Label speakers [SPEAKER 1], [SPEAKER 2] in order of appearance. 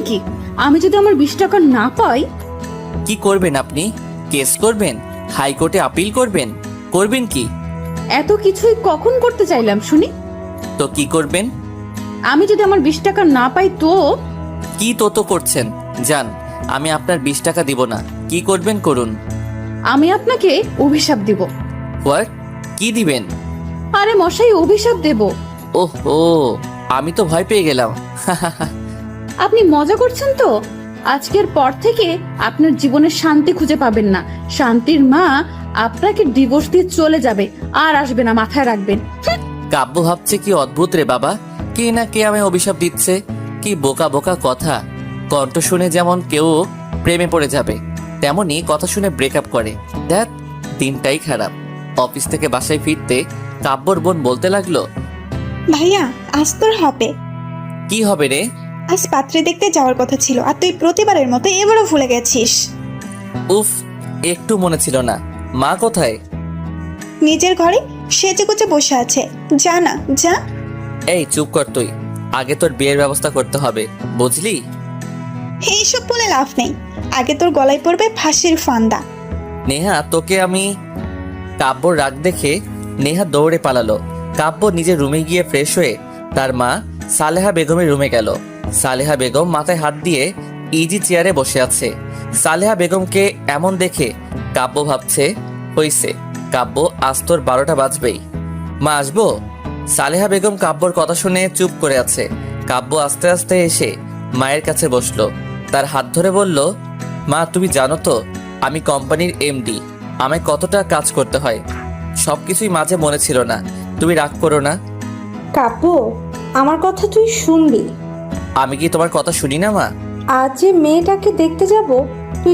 [SPEAKER 1] কি? আমি যদি আমার 20 টাকা না পাই?
[SPEAKER 2] কি করবেন আপনি? কেস করবেন? হাইকোর্টে আপিল করবেন? করবেন কি?
[SPEAKER 1] এত কিছুই কখন করতে চাইলাম শুনি?
[SPEAKER 2] তো কি করবেন?
[SPEAKER 1] আমি যদি আমার 20 টাকা না পাই তো?
[SPEAKER 2] কি তো করছেন? যান, আমি আপনার 20 টাকা দিব না। কি করবেন করুন।
[SPEAKER 1] আমি আপনাকে অভিশাপ দিব।
[SPEAKER 2] হোয়াট? কি দিবেন?
[SPEAKER 1] আরে মশাই, অভিশাপ দেব।
[SPEAKER 2] ওহো, আমি তো ভয় পেয়ে গেলাম।
[SPEAKER 1] আপনি মজা করছেন তো? আজকের পর থেকে আপনার জীবনে শান্তি খুঁজে পাবেন না। শান্তির মা আপনাকে ডিভোর্স দিয়ে চলে যাবে, আর আসবে না, মাথায় রাখবেন।
[SPEAKER 2] কাব্য ভাবছে কি অদ্ভুত রে বাবা, কে না কে আমায় অভিশাপ দিচ্ছে। কি বোকা বোকা কথা। কণ্ঠ শুনে যেমন কেউ প্রেমে পড়ে যাবে, তেমনি কথা শুনে ব্রেকআপ করে। দেখ, দিনটাই খারাপ। অফিস থেকে বাসায় ফিরতে কাব্যর বোন বলতে লাগলো,
[SPEAKER 3] ভাইয়া আজ তোর হবে।
[SPEAKER 2] কি হবে রে?
[SPEAKER 3] আজ পাত্রে দেখতে যাওয়ার কথা ছিল, আর তুই প্রতিবারের মতো এবারও ভুলে গেছিস।
[SPEAKER 2] উফ, একটু মনে ছিল না। মা কোথায়?
[SPEAKER 3] নিজের ঘরে সেজে গুজে বসে আছে। যা না যা।
[SPEAKER 2] এই চুপ কর তুই। আগে তোর বিয়ের ব্যবস্থা করতে হবে, বুঝলি?
[SPEAKER 3] এইসব বলে লাভ নেই, আগে তোর গলায় পড়বে ফাঁসির ফান্দা।
[SPEAKER 2] নেহা, তোকে আমি। কাব্যর রাগ দেখে নেহা দৌড়ে পালালো। কাব্য নিজের রুমে গিয়ে ফ্রেশ হয়ে তার মা সালেহা বেগমের রুমে গেল। সালেহা বেগম মাথায় হাত দিয়ে ইজি চেয়ারে বসে আছে। সালেহা বেগমকে এমন দেখে কাব্য ভাবছে, হইছে, কাব্য আজ তোর 12টা বাজবেই। মা, আসবো? সালেহা বেগম কাব্যর কথা শুনে চুপ করে আছে। কাব্য আস্তে আস্তে এসে মায়ের কাছে বসলো। তার হাত ধরে বলল, মা, তুমি জানো তো আমি কোম্পানির এমডি। আমায় কতটা কাজ করতে হয়, সবকিছুই মাঝে মনে ছিল না। তুমি রাগ করো না।
[SPEAKER 4] কাব্য, আমার কথা তুই শুনবি।
[SPEAKER 2] আমি কি তোমার কথা শুনি না মা?
[SPEAKER 4] আজ যে মেয়েটাকে দেখতে যাব, তুই